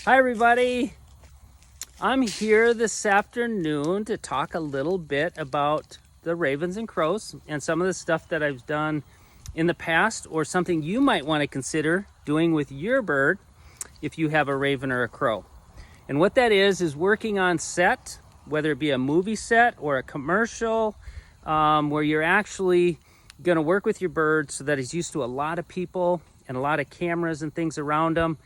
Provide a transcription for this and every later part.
Hi everybody, I'm here this afternoon to talk a little bit about the ravens and crows and some of the stuff that I've done in the past, or something you might want to consider doing with your bird if you have a raven or a crow. And what that is working on set, whether it be a movie set or a commercial, where you're actually going to work with your bird so that he's used to a lot of people and a lot of cameras and things around him.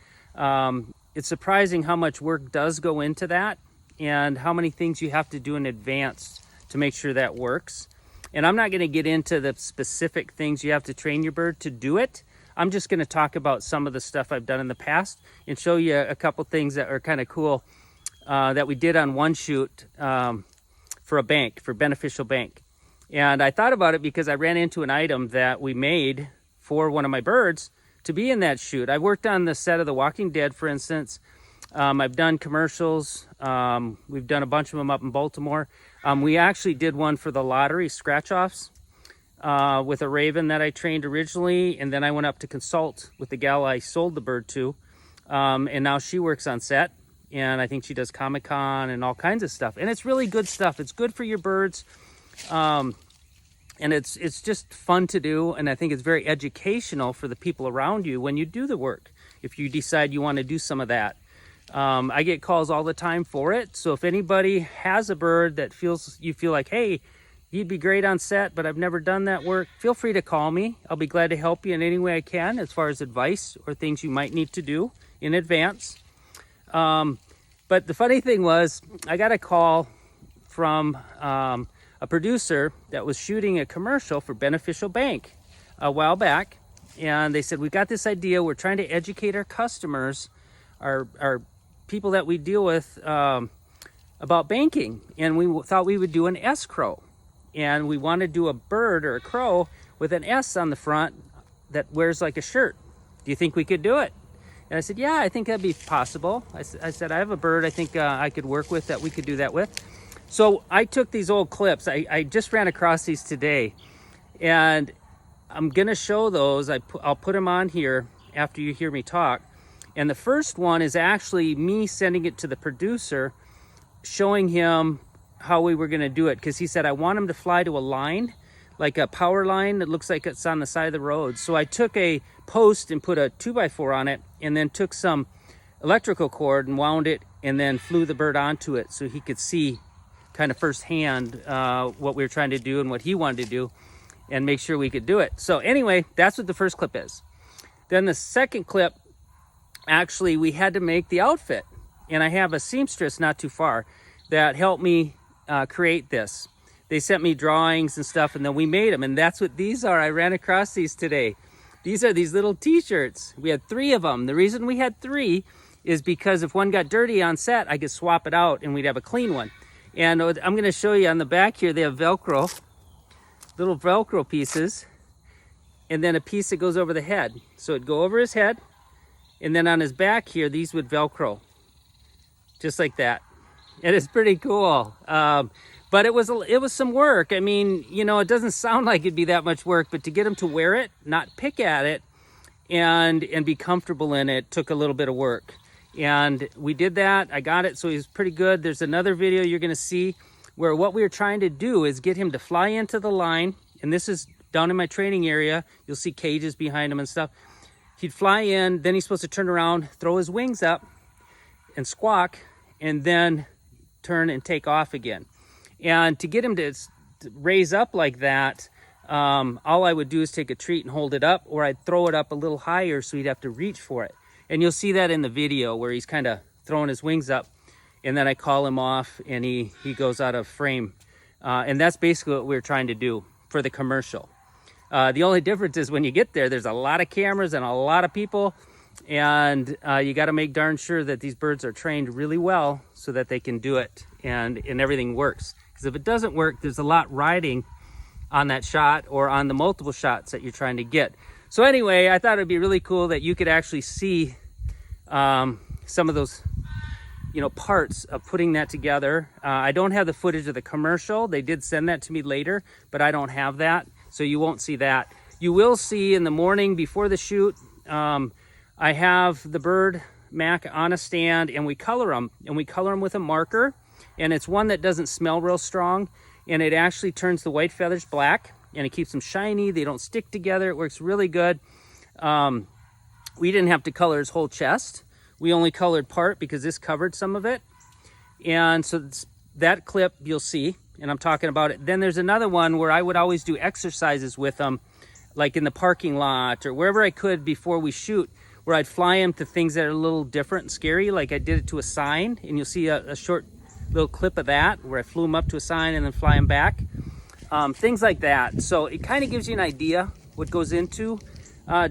It's surprising how much work does go into that and how many things you have to do in advance to make sure that works. And I'm not going to get into the specific things you have to train your bird to do it. I'm just going to talk about some of the stuff I've done in the past and show you a couple things that are kind of cool that we did on one shoot for a bank, for Beneficial Bank. And I thought about it because I ran into an item that we made for one of my birds to be in that shoot. I worked on the set of The Walking Dead, for instance. I've done commercials. We've done a bunch of them up in Baltimore. We actually did one for the lottery scratch-offs with a raven that I trained originally, and then I went up to consult with the gal I sold the bird to, and now she works on set, and I think she does Comic-Con and all kinds of stuff. And it's really good stuff. It's good for your birds. And it's just fun to do, and I think it's very educational for the people around you when you do the work, if you decide you want to do some of that. I get calls all the time for it, so if anybody has a bird that you feel like, hey, you'd be great on set, but I've never done that work, feel free to call me. I'll be glad to help you in any way I can as far as advice or things you might need to do in advance. But the funny thing was, I got a call from a producer that was shooting a commercial for Beneficial Bank a while back, and they said, we got this idea, we're trying to educate our customers, our people that we deal with, about banking, and we thought we would do an escrow, and we want to do a bird or a crow with an S on the front that wears like a shirt. Do you think we could do it? And I said, yeah, I think that'd be possible. I said, I have a bird I think I could work with that we could do that with. So I took these old clips. I just ran across these today, and I'm going to show those. I'll put them on here after you hear me talk. And the first one is actually me sending it to the producer, showing him how we were going to do it, because he said, I want him to fly to a line, like a power line that looks like it's on the side of the road. So I took a post and put a 2x4 on it, and then took some electrical cord and wound it, and then flew the bird onto it so he could see kind of firsthand what we were trying to do and what he wanted to do, and make sure we could do it. So anyway, that's what the first clip is. Then the second clip, actually we had to make the outfit, and I have a seamstress not too far that helped me create this. They sent me drawings and stuff, and then we made them, and that's what these are. I ran across these today. These are these little t-shirts. We had 3 of them. The reason we had 3 is because if one got dirty on set, I could swap it out and we'd have a clean one. And I'm going to show you on the back here, they have Velcro, little Velcro pieces, and then a piece that goes over the head. So it'd go over his head, and then on his back here, these would Velcro, just like that. It is pretty cool. But it was some work. I mean, you know, it doesn't sound like it'd be that much work, but to get him to wear it, not pick at it, and be comfortable in it, took a little bit of work. And we did that. I got it, so he's pretty good. There's another video you're going to see where what we were trying to do is get him to fly into the line. And this is down in my training area. You'll see cages behind him and stuff. He'd fly in, then he's supposed to turn around, throw his wings up and squawk, and then turn and take off again. And to get him to raise up like that, all I would do is take a treat and hold it up, or I'd throw it up a little higher so he'd have to reach for it. And you'll see that in the video where he's kind of throwing his wings up, and then I call him off and he goes out of frame. And that's basically what we're trying to do for the commercial. The only difference is when you get there, there's a lot of cameras and a lot of people, and you got to make darn sure that these birds are trained really well so that they can do it and everything works. Because if it doesn't work, there's a lot riding on that shot or on the multiple shots that you're trying to get. So anyway, I thought it'd be really cool that you could actually see some of those, you know, parts of putting that together. I don't have the footage of the commercial. They did send that to me later, but I don't have that, so you won't see that. You will see in the morning before the shoot, I have the bird Mac on a stand, and we color them. And we color them with a marker. And it's one that doesn't smell real strong. And it actually turns the white feathers black. And it keeps them shiny. They don't stick together. It works really good. We didn't have to color his whole chest. We only colored part because this covered some of it. And so that clip you'll see, and I'm talking about it. Then there's another one where I would always do exercises with them, like in the parking lot or wherever I could before we shoot, where I'd fly them to things that are a little different and scary. Like I did it to a sign, and you'll see a short little clip of that where I flew them up to a sign and then fly them back. Things like that. So it kind of gives you an idea what goes into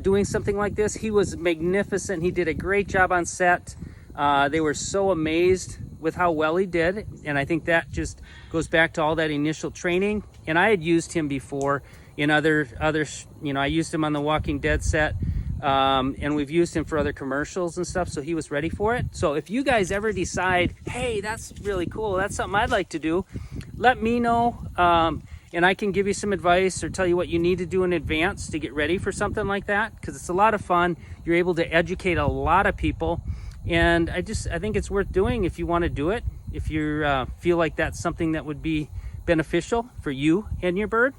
doing something like this. He was magnificent. He did a great job on set. They were so amazed with how well he did, and I think that just goes back to all that initial training. And I had used him before in other I used him on the Walking Dead set, and we've used him for other commercials and stuff, so he was ready for it. So if you guys ever decide, hey, that's really cool, that's something I'd like to do, let me know, and I can give you some advice or tell you what you need to do in advance to get ready for something like that, because it's a lot of fun. You're able to educate a lot of people, and I think it's worth doing if you want to do it, if you feel like that's something that would be beneficial for you and your bird.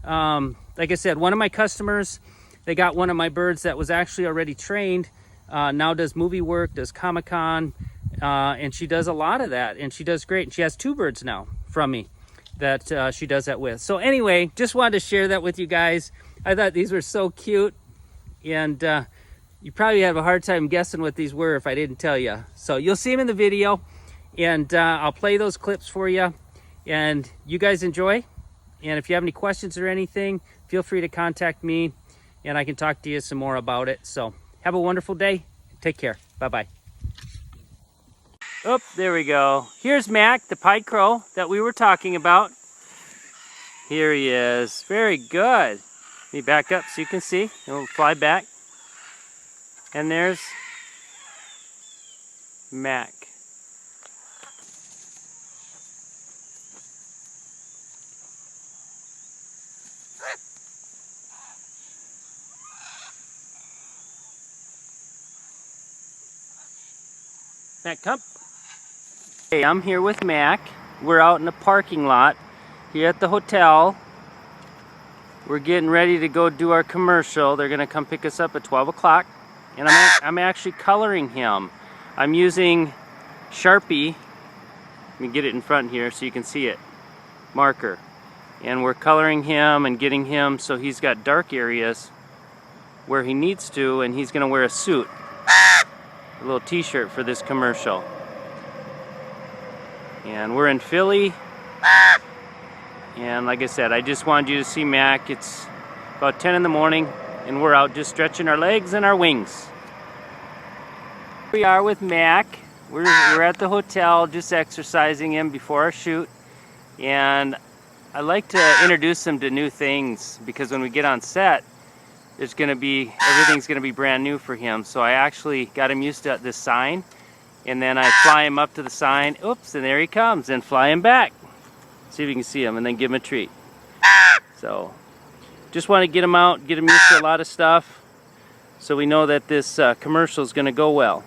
Like I said, one of my customers, they got one of my birds that was actually already trained, now does movie work, does Comic-Con, and she does a lot of that, and she does great. And she has 2 birds now from me that she does that with. So anyway, just wanted to share that with you guys. I thought these were so cute, and you probably have a hard time guessing what these were if I didn't tell you. So you'll see them in the video, and I'll play those clips for you, and you guys enjoy. And if you have any questions or anything, feel free to contact me, and I can talk to you some more about it. So have a wonderful day. Take care. Bye-bye. Oh, there we go. Here's Mac, the pied crow that we were talking about. Here he is. Very good. Let me back up so you can see. And we'll fly back. And there's Mac. Mac, come. Hey, I'm here with Mac. We're out in the parking lot here at the hotel. We're getting ready to go do our commercial. They're gonna come pick us up at 12 o'clock. And I'm actually coloring him. I'm using Sharpie. Let me get it in front here so you can see it. Marker. And we're coloring him and getting him so he's got dark areas where he needs to, and he's gonna wear a suit. A little t-shirt for this commercial. And we're in Philly. And like I said, I just wanted you to see Mac. It's about 10 in the morning, and we're out just stretching our legs and our wings. We are with Mac. We're at the hotel just exercising him before our shoot. And I like to introduce him to new things, because when we get on set, everything's gonna be brand new for him. So I actually got him used to this sign, and then I fly him up to the sign. Oops, and there he comes, and fly him back. See if you can see him, and then give him a treat. So just want to get him out, get him used to a lot of stuff, so we know that this commercial is gonna go well.